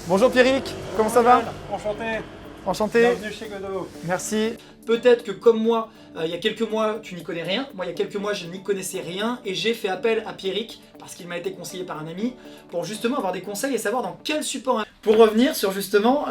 Bonjour Pierrick, comment ça va? Enchanté. Enchanté. Bienvenue chez Godot. Merci. Peut-être que comme moi, il y a quelques mois, tu n'y connais rien. Moi, il y a quelques mois, je n'y connaissais rien et j'ai fait appel à Pierrick parce qu'il m'a été conseillé par un ami pour justement avoir des conseils et savoir dans quel support. Pour revenir sur justement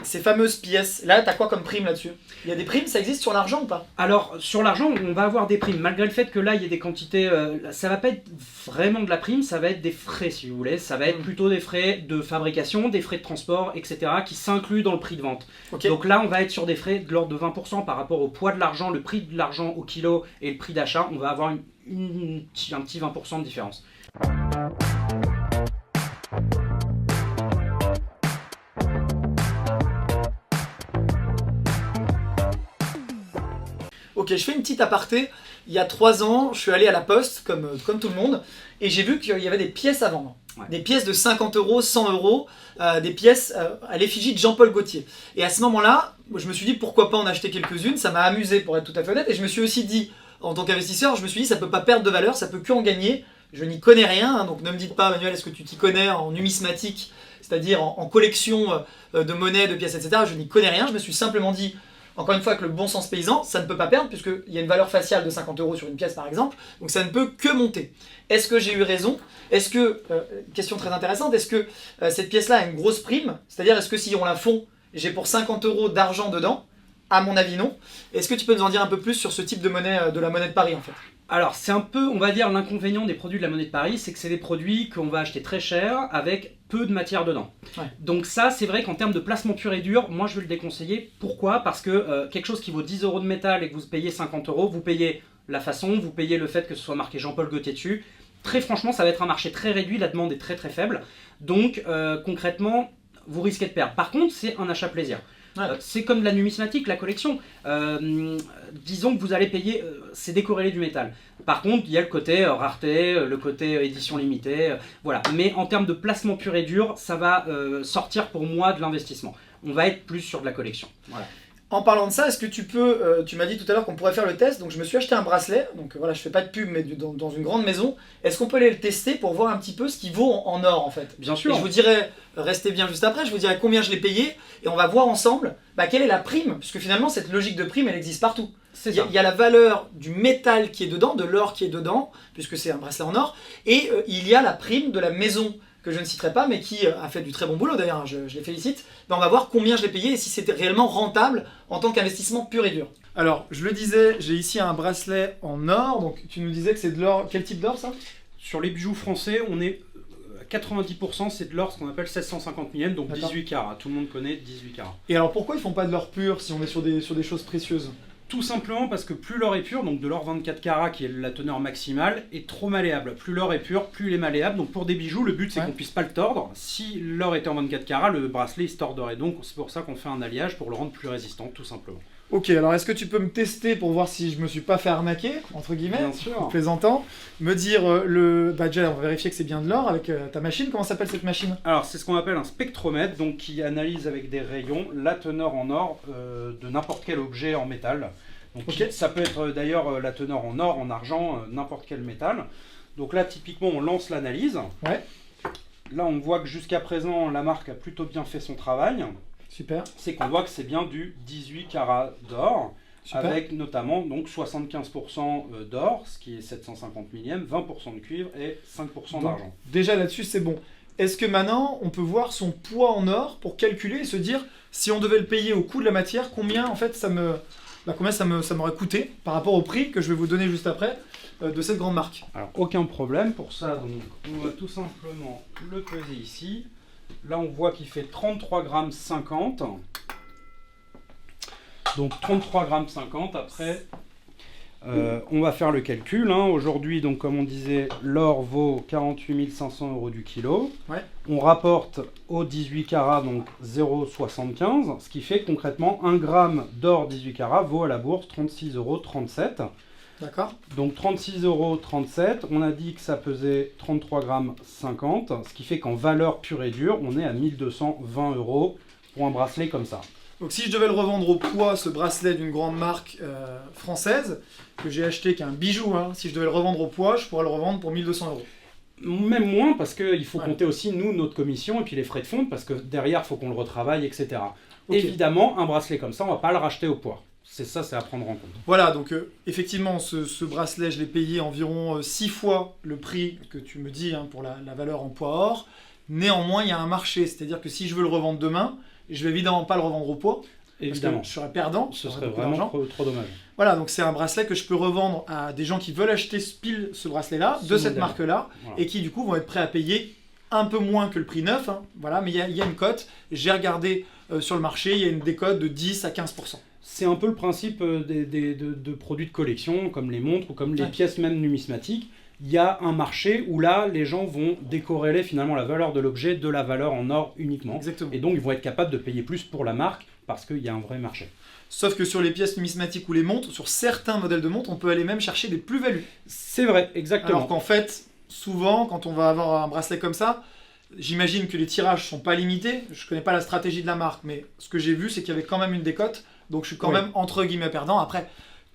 ces fameuses pièces, là, t'as quoi comme prime là-dessus? Il y a des primes, ça existe sur l'argent ou pas? Alors, sur l'argent, on va avoir des primes. Malgré le fait que là, il y ait des quantités... ça va pas être vraiment de la prime, ça va être des frais, si vous voulez. Ça va être plutôt des frais de fabrication, des frais de transport, etc. qui s'incluent dans le prix de vente. Okay. Donc là, on va être sur des frais de l'ordre de 20% par rapport au poids de l'argent, le prix de l'argent au kilo et le prix d'achat. On va avoir un petit 20% de différence. Ok, je fais une petite aparté. Il y a 3 ans, je suis allé à la poste, comme tout le monde, et j'ai vu qu'il y avait des pièces à vendre. Ouais. Des pièces de 50 euros, 100 euros, des pièces à l'effigie de Jean-Paul Gaultier. Et à ce moment-là, je me suis dit pourquoi pas en acheter quelques-unes, ça m'a amusé pour être tout à fait honnête, et je me suis aussi dit, en tant qu'investisseur, je me suis dit ça peut pas perdre de valeur, ça peut que en gagner. Je n'y connais rien, hein, donc ne me dites pas, Manuel, est-ce que tu t'y connais en numismatique, c'est-à-dire en collection de monnaie, de pièces, etc. Je n'y connais rien, je me suis simplement dit, encore une fois, avec le bon sens paysan, ça ne peut pas perdre, puisqu'il y a une valeur faciale de 50 euros sur une pièce, par exemple, donc ça ne peut que monter. Est-ce que j'ai eu raison? Est-ce que, question très intéressante, est-ce que cette pièce-là a une grosse prime? C'est-à-dire, est-ce que si on la fond, j'ai pour 50 euros d'argent dedans? À mon avis, non. Est-ce que tu peux nous en dire un peu plus sur ce type de monnaie, de la monnaie de Paris, en fait? Alors, c'est un peu, on va dire, l'inconvénient des produits de la monnaie de Paris, c'est que c'est des produits qu'on va acheter très cher avec peu de matière dedans. Ouais. Donc ça, c'est vrai qu'en termes de placement pur et dur, moi je vais le déconseiller. Pourquoi? Parce que quelque chose qui vaut 10 euros de métal et que vous payez 50 euros, vous payez la façon, vous payez le fait que ce soit marqué Jean-Paul Gaultier dessus. Très franchement, ça va être un marché très réduit, la demande est très très faible. Donc concrètement, vous risquez de perdre. Par contre, c'est un achat plaisir. Ouais. C'est comme de la numismatique, la collection. Disons que vous allez payer, c'est décorrélé du métal. Par contre, il y a le côté rareté, le côté édition limitée, voilà. Mais en termes de placement pur et dur, ça va sortir pour moi de l'investissement. On va être plus sur de la collection. Voilà. En parlant de ça, est-ce que tu peux, tu m'as dit tout à l'heure qu'on pourrait faire le test, donc je me suis acheté un bracelet, donc voilà, je fais pas de pub, mais dans une grande maison. Est-ce qu'on peut aller le tester pour voir un petit peu ce qu'il vaut en or en fait? Bien sûr. Et je vous dirai, restez bien juste après, je vous dirai combien je l'ai payé, et on va voir ensemble quelle est la prime, puisque finalement cette logique de prime elle existe partout. Il y a la valeur du métal qui est dedans, de l'or qui est dedans, puisque c'est un bracelet en or, et il y a la prime de la maison, que je ne citerai pas, mais qui a fait du très bon boulot d'ailleurs, je les félicite. On va voir combien je l'ai payé et si c'était réellement rentable en tant qu'investissement pur et dur. Alors, je le disais, j'ai ici un bracelet en or, donc tu nous disais que c'est de l'or, quel type d'or ça? Sur les bijoux français, on est à 90%, c'est de l'or, ce qu'on appelle 1650 millième, donc 18 carats, tout le monde connaît 18 carats. Et alors pourquoi ils font pas de l'or pur si on est sur des choses précieuses? Tout simplement parce que plus l'or est pur, donc de l'or 24 carats qui est la teneur maximale, est trop malléable. Plus l'or est pur, plus il est malléable. Donc pour des bijoux, le but c'est qu'on puisse pas le tordre. Si l'or était en 24 carats, le bracelet il se tordrait. Donc c'est pour ça qu'on fait un alliage pour le rendre plus résistant, tout simplement. Ok, alors est-ce que tu peux me tester pour voir si je me suis pas fait arnaquer, entre guillemets, bien sûr, en plaisantant, me dire déjà on va vérifier que c'est bien de l'or avec ta machine. Comment s'appelle cette machine? Alors c'est ce qu'on appelle un spectromètre, donc qui analyse avec des rayons la teneur en or de n'importe quel objet en métal. Donc ça peut être d'ailleurs la teneur en or, en argent, n'importe quel métal. Donc là typiquement on lance l'analyse. Ouais. Là on voit que jusqu'à présent la marque a plutôt bien fait son travail. Super. C'est qu'on voit que c'est bien du 18 carats d'or, avec notamment donc 75% d'or, ce qui est 750 millième, 20% de cuivre et 5% d'argent. Déjà là-dessus c'est bon. Est-ce que maintenant on peut voir son poids en or pour calculer et se dire si on devait le payer au coût de la matière, combien en fait ça m'aurait coûté par rapport au prix que je vais vous donner juste après de cette grande marque? Alors aucun problème pour ça, donc on va tout simplement le peser ici. Là on voit qu'il fait 33,50 g. Donc 33,50 g après. On va faire le calcul. Hein. Aujourd'hui, donc comme on disait, l'or vaut 48 500 € du kilo. Ouais. On rapporte au 18 carats, donc 0,75 €, ce qui fait concrètement 1 gramme d'or 18 carats vaut à la bourse 36,37 €. D'accord. Donc 36,37 €, on a dit que ça pesait 33,50 g, ce qui fait qu'en valeur pure et dure, on est à 1220 € pour un bracelet comme ça. Donc si je devais le revendre au poids, ce bracelet d'une grande marque française, que j'ai acheté, qui est un bijou, hein, si je devais le revendre au poids, je pourrais le revendre pour 1200 €. Même moins, parce qu'il faut Ouais. compter aussi, nous, notre commission, et puis les frais de fonte, parce que derrière, il faut qu'on le retravaille, etc. Ok. Évidemment, un bracelet comme ça, on va pas le racheter au poids. C'est ça, c'est à prendre en compte. Voilà, donc effectivement, ce bracelet, je l'ai payé environ 6 fois le prix que tu me dis pour la valeur en poids or. Néanmoins, il y a un marché, c'est-à-dire que si je veux le revendre demain, je vais évidemment pas le revendre au poids, Évidemment. parce que je serais perdant, Ce j'aurais serait beaucoup vraiment d'argent. trop dommage. Voilà, donc c'est un bracelet que je peux revendre à des gens qui veulent acheter pile ce bracelet-là, Ce de cette modèle. marque-là, Voilà. et qui du coup vont être prêts à payer un peu moins que le prix neuf, voilà, mais il y a une cote. J'ai regardé sur le marché, il y a une décote de 10 à 15%. C'est un peu le principe de produits de collection, comme les montres ou comme les Ouais. pièces même numismatiques. Il y a un marché où là, les gens vont décorréler finalement la valeur de l'objet de la valeur en or uniquement. Exactement. Et donc, ils vont être capables de payer plus pour la marque parce qu'il y a un vrai marché. Sauf que sur les pièces numismatiques ou les montres, sur certains modèles de montres, on peut aller même chercher des plus-values. C'est vrai, exactement. Alors qu'en fait, souvent, quand on va avoir un bracelet comme ça, j'imagine que les tirages sont pas limités. Je connais pas la stratégie de la marque, mais ce que j'ai vu, c'est qu'il y avait quand même une décote. Donc je suis quand Oui. même entre guillemets perdant. Après,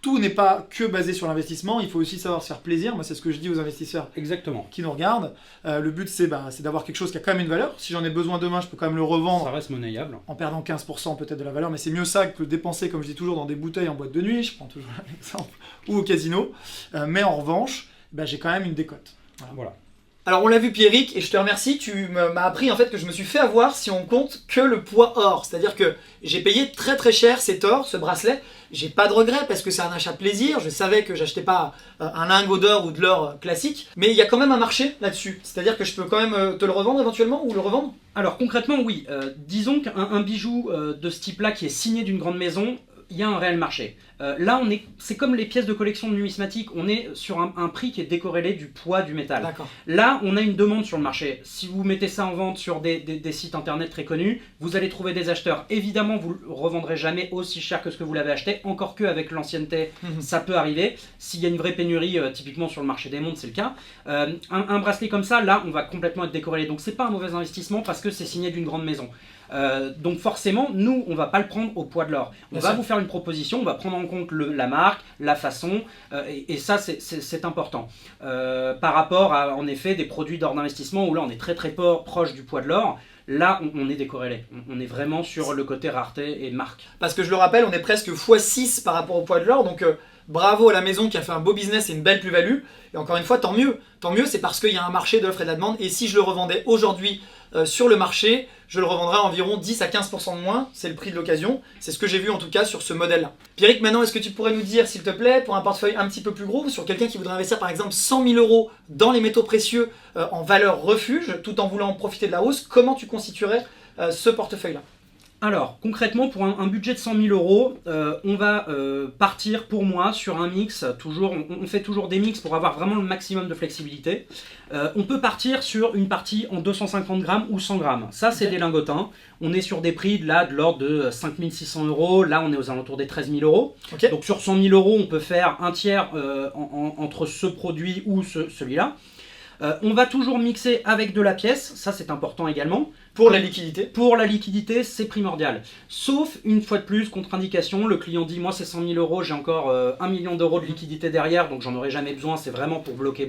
tout n'est pas que basé sur l'investissement. Il faut aussi savoir se faire plaisir. Moi, c'est ce que je dis aux investisseurs Exactement. qui nous regardent. Le but, c'est d'avoir quelque chose qui a quand même une valeur. Si j'en ai besoin demain, je peux quand même le revendre Ça reste monnayable. en perdant 15% peut-être de la valeur, mais c'est mieux ça que de dépenser, comme je dis toujours, dans des bouteilles en boîte de nuit, je prends toujours l'exemple, ou au casino. Mais en revanche, j'ai quand même une décote. Voilà. Alors on l'a vu Pierrick, et je te remercie, tu m'as appris en fait que je me suis fait avoir si on compte que le poids or. C'est-à-dire que j'ai payé très très cher cet or, ce bracelet. J'ai pas de regret parce que c'est un achat plaisir. Je savais que j'achetais pas un lingot d'or ou de l'or classique. Mais il y a quand même un marché là-dessus. C'est-à-dire que je peux quand même te le revendre éventuellement ou le revendre. Alors concrètement, oui. Disons qu'un bijou de ce type-là qui est signé d'une grande maison, il y a un réel marché. Là, c'est comme les pièces de collection de numismatique, on est sur un prix qui est décorrélé du poids du métal. D'accord. Là, on a une demande sur le marché. Si vous mettez ça en vente sur des sites internet très connus, vous allez trouver des acheteurs. Évidemment, vous ne le revendrez jamais aussi cher que ce que vous l'avez acheté, encore qu'avec l'ancienneté, ça peut arriver. S'il y a une vraie pénurie, typiquement sur le marché des montres, c'est le cas. Un bracelet comme ça, là, on va complètement être décorrélé. Donc, c'est pas un mauvais investissement parce que c'est signé d'une grande maison. Donc forcément, nous, on va pas le prendre au poids de l'or. On Bien va sûr. vous faire une proposition, on va prendre en compte la marque, la façon, et ça, c'est important. Par rapport à, en effet, des produits d'or d'investissement où là, on est très très proche du poids de l'or. Là, on est décorrélé. On est vraiment sur le côté rareté et marque. Parce que je le rappelle, on est presque x6 par rapport au poids de l'or. Donc bravo à la maison qui a fait un beau business et une belle plus-value. Et encore une fois, tant mieux. Tant mieux, c'est parce qu'il y a un marché de l'offre et de la demande. Et si je le revendais aujourd'hui sur le marché, je le revendrai à environ 10 à 15% de moins. C'est le prix de l'occasion. C'est ce que j'ai vu en tout cas sur ce modèle-là. Pierrick, maintenant, est-ce que tu pourrais nous dire, s'il te plaît, pour un portefeuille un petit peu plus gros, sur quelqu'un qui voudrait investir par exemple 100 000 euros dans les métaux précieux en valeur refuge, tout en voulant en profiter de la hausse, comment tu constituerais ce portefeuille-là? Alors, concrètement, pour un budget de 100 000 euros, on va partir pour moi sur un mix. On fait toujours des mix pour avoir vraiment le maximum de flexibilité. On peut partir sur une partie en 250 grammes ou 100 grammes. Ça, c'est Ok. des lingotins. On est sur des prix de l'ordre de 5 600 euros. Là, on est aux alentours des 13 000 euros. Ok. Donc, sur 100 000 euros, on peut faire un tiers entre ce produit ou celui-là. On va toujours mixer avec de la pièce. Ça, c'est important également. Pour la liquidité. Pour la liquidité, c'est primordial. Sauf, une fois de plus, contre-indication, le client dit « moi c'est 100 000 euros, j'ai encore 1 million d'euros de liquidité derrière, donc j'en aurai jamais besoin, c'est vraiment pour bloquer. »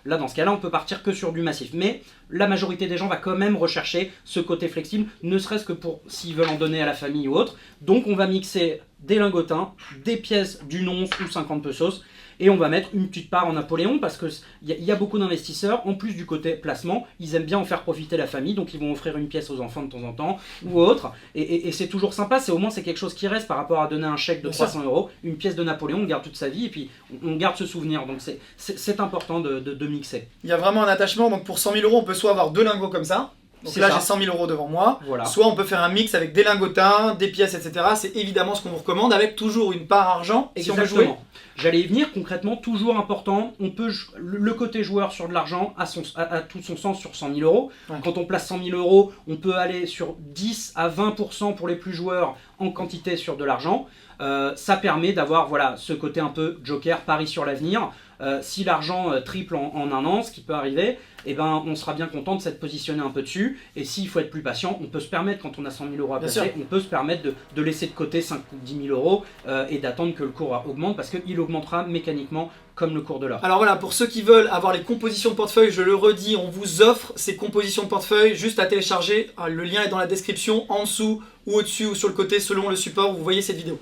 Là, dans ce cas-là, on peut partir que sur du massif. Mais la majorité des gens va quand même rechercher ce côté flexible, ne serait-ce que pour s'ils veulent en donner à la famille ou autre. Donc on va mixer des lingotins, des pièces d'une once ou 50 pesos, et on va mettre une petite part en Napoléon parce qu'il y a beaucoup d'investisseurs, en plus du côté placement, ils aiment bien en faire profiter la famille, donc ils vont offrir une pièce aux enfants de temps en temps ou autre. Et c'est toujours sympa, au moins c'est quelque chose qui reste par rapport à donner un chèque de Bien sûr. 300 euros, une pièce de Napoléon, on garde toute sa vie et puis on garde ce souvenir. Donc c'est important de mixer. Il y a vraiment un attachement, donc pour 100 000 euros, on peut soit avoir deux lingots comme ça. Donc C'est là, ça. j'ai 100 000 euros devant moi. Voilà. Soit on peut faire un mix avec des lingotins, des pièces, etc. C'est évidemment ce qu'on vous recommande, avec toujours une part argent si on veut jouer. Exactement. J'allais y venir, concrètement, toujours important, le côté joueur sur de l'argent a tout son sens sur 100 000 euros. Ouais. Quand on place 100 000 euros, on peut aller sur 10 à 20% pour les plus joueurs en quantité sur de l'argent. Ça permet d'avoir ce côté un peu joker, pari sur l'avenir. Si l'argent triple en un an, ce qui peut arriver, eh ben, on sera bien content de s'être positionné un peu dessus. Et s'il faut être plus patient, on peut se permettre, quand on a 100 000 euros à placer, on peut se permettre de laisser de côté 5 ou 10 000 euros et d'attendre que le cours augmente, parce qu'il augmentera mécaniquement comme le cours de l'or. Alors voilà, pour ceux qui veulent avoir les compositions de portefeuille, je le redis, on vous offre ces compositions de portefeuille juste à télécharger. Le lien est dans la description, en dessous ou au-dessus ou sur le côté, selon le support où vous voyez cette vidéo.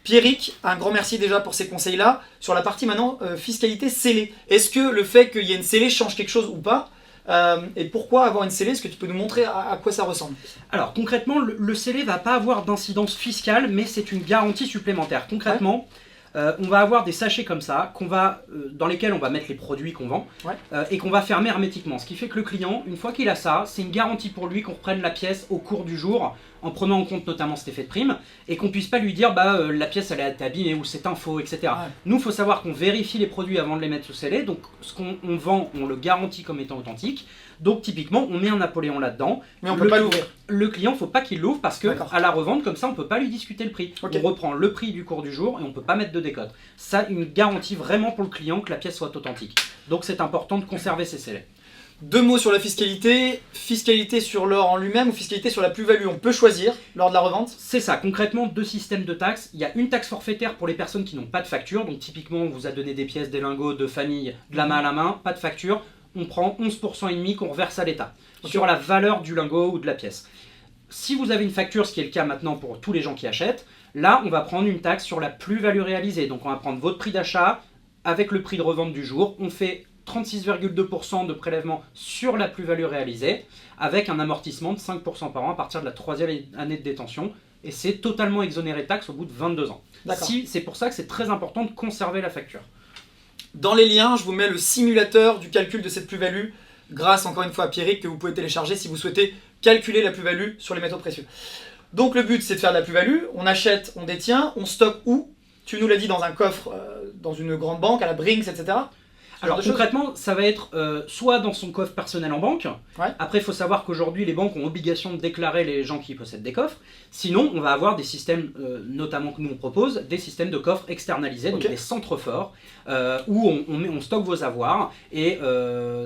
Pierrick, un grand merci déjà pour ces conseils-là. Sur la partie maintenant, fiscalité scellée. Est-ce que le fait qu'il y ait une scellée change quelque chose ou pas ? Et pourquoi avoir une scellée? Est-ce que tu peux nous montrer à quoi ça ressemble? Alors concrètement, le scellé ne va pas avoir d'incidence fiscale, mais c'est une garantie supplémentaire. Concrètement, on va avoir des sachets comme ça, dans lesquels on va mettre les produits qu'on vend, et qu'on va fermer hermétiquement. Ce qui fait que le client, une fois qu'il a ça, c'est une garantie pour lui qu'on reprenne la pièce au cours du jour, en prenant en compte notamment cet effet de prime, et qu'on puisse pas lui dire la pièce elle a été abîmée ou c'est un faux, etc. Nous, il faut savoir qu'on vérifie les produits avant de les mettre sous scellé, donc ce qu'on vend, on le garantit comme étant authentique. Donc typiquement, on met un Napoléon là-dedans. Mais on peut pas l'ouvrir. Le client, faut pas qu'il l'ouvre parce que à la revente, comme ça, on peut pas lui discuter le prix. On reprend le prix du cours du jour et on peut pas mettre de décote. Ça, une garantie vraiment pour le client que la pièce soit authentique. Donc c'est important de conserver ces scellés. Deux mots sur la fiscalité. Fiscalité sur l'or en lui-même ou fiscalité sur la plus-value. On peut choisir lors de la revente. C'est ça, concrètement, deux systèmes de taxes. Il y a une taxe forfaitaire pour les personnes qui n'ont pas de facture. Donc typiquement, on vous a donné des pièces, des lingots de famille, de la main à la main, pas de facture. On prend 11,5% qu'on reverse à l'État sur la valeur du lingot ou de la pièce. Si vous avez une facture, ce qui est le cas maintenant pour tous les gens qui achètent, là on va prendre une taxe sur la plus-value réalisée. Donc on va prendre votre prix d'achat avec le prix de revente du jour. On fait 36,2% de prélèvement sur la plus-value réalisée avec un amortissement de 5% par an à partir de la 3e année de détention. Et c'est totalement exonéré de taxes au bout de 22 ans. C'est pour ça que c'est très important de conserver la facture. Dans les liens, je vous mets le simulateur du calcul de cette plus-value, grâce encore une fois à Pierrick, que vous pouvez télécharger si vous souhaitez calculer la plus-value sur les métaux précieux. Donc le but, c'est de faire de la plus-value. On achète, on détient, on stocke où? Tu nous l'as dit, dans un coffre, dans une grande banque, à la Brinks, etc. Alors concrètement, ça va être soit dans son coffre personnel en banque. Après, il faut savoir qu'aujourd'hui, les banques ont obligation de déclarer les gens qui possèdent des coffres. Sinon, on va avoir des systèmes, notamment que nous on propose, des systèmes de coffres externalisés, donc des centres forts, où on stocke vos avoirs et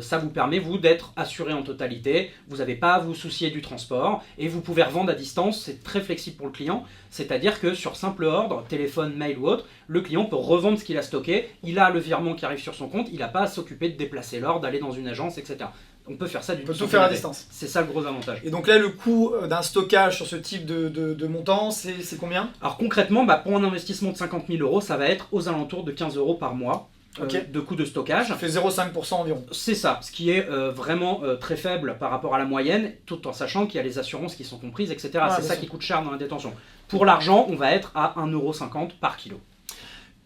ça vous permet, vous, d'être assuré en totalité. Vous n'avez pas à vous soucier du transport et vous pouvez revendre à distance. C'est très flexible pour le client. C'est-à-dire que sur simple ordre, téléphone, mail ou autre, le client peut revendre ce qu'il a stocké. Il a le virement qui arrive sur son compte. Il n'a pas à s'occuper de déplacer l'ordre, d'aller dans une agence, etc. On peut faire ça du On peut tout faire à distance. C'est ça le gros avantage. Et donc là, le coût d'un stockage sur ce type de montant, c'est combien? Alors concrètement, pour un investissement de 50 000 euros, ça va être aux alentours de 15 euros par mois de coût de stockage. Ça fait 0,5% environ. C'est ça, ce qui est vraiment très faible par rapport à la moyenne, tout en sachant qu'il y a les assurances qui sont comprises, etc. C'est ça qui coûte cher dans la détention. Pour l'argent, on va être à 1,50 € par kilo.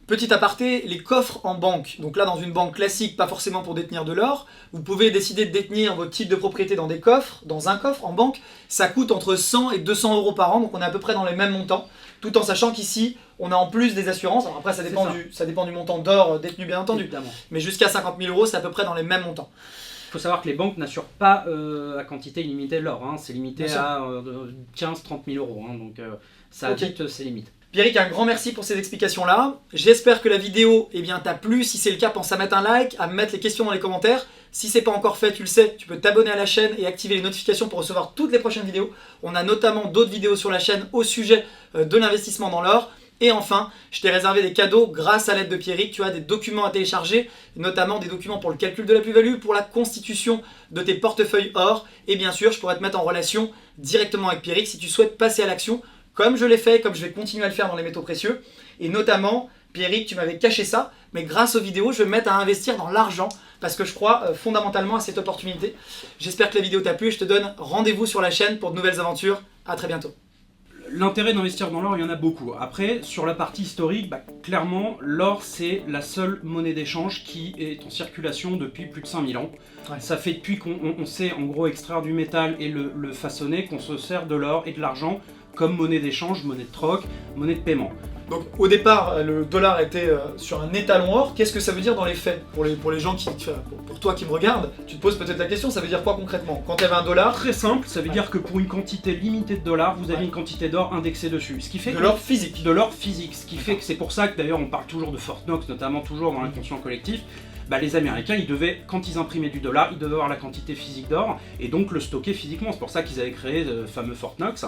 Petit aparté, les coffres en banque. Donc là, dans une banque classique, pas forcément pour détenir de l'or, vous pouvez décider de détenir votre titre de propriété dans des coffres, dans un coffre en banque. Ça coûte entre 100 et 200 euros par an, donc on est à peu près dans les mêmes montants. Tout en sachant qu'ici, on a en plus des assurances. Alors après, ça dépend du montant d'or détenu, bien entendu. Évidemment. Mais jusqu'à 50 000 euros, c'est à peu près dans les mêmes montants. Il faut savoir que les banques n'assurent pas à quantité illimitée de l'or. C'est limité à 15-30 000 euros. Donc ça a vite ses limites. Pierrick, un grand merci pour ces explications-là. J'espère que la vidéo t'a plu. Si c'est le cas, pense à mettre un like, à mettre les questions dans les commentaires. Si c'est pas encore fait, tu le sais, tu peux t'abonner à la chaîne et activer les notifications pour recevoir toutes les prochaines vidéos. On a notamment d'autres vidéos sur la chaîne au sujet de l'investissement dans l'or. Et enfin, je t'ai réservé des cadeaux grâce à l'aide de Pierrick. Tu as des documents à télécharger, notamment des documents pour le calcul de la plus-value, pour la constitution de tes portefeuilles or. Et bien sûr, je pourrais te mettre en relation directement avec Pierrick si tu souhaites passer à l'action, comme je l'ai fait, comme je vais continuer à le faire dans les métaux précieux. Et notamment, Pierrick, tu m'avais caché ça, mais grâce aux vidéos, je vais me mettre à investir dans l'argent parce que je crois fondamentalement à cette opportunité. J'espère que la vidéo t'a plu et je te donne rendez-vous sur la chaîne pour de nouvelles aventures. À très bientôt. L'intérêt d'investir dans l'or, il y en a beaucoup. Après, sur la partie historique, clairement, l'or, c'est la seule monnaie d'échange qui est en circulation depuis plus de 5000 ans. Ça fait depuis qu'on sait en gros extraire du métal et le façonner qu'on se sert de l'or et de l'argent comme monnaie d'échange, monnaie de troc, monnaie de paiement. Donc au départ, le dollar était sur un étalon or. Qu'est-ce que ça veut dire dans les faits pour les gens pour toi qui me regardent, tu te poses peut-être la question, ça veut dire quoi concrètement? Quand tu avais un dollar... Très simple, ça veut dire que pour une quantité limitée de dollars, vous avez une quantité d'or indexée dessus. Ce qui fait de l'or physique. De l'or physique. Ce qui fait que c'est pour ça que d'ailleurs on parle toujours de Fort Knox, notamment toujours dans l'inconscient collectif. Bah, les Américains, ils devaient, quand ils imprimaient du dollar, ils devaient avoir la quantité physique d'or et donc le stocker physiquement. C'est pour ça qu'ils avaient créé le fameux Fort Knox.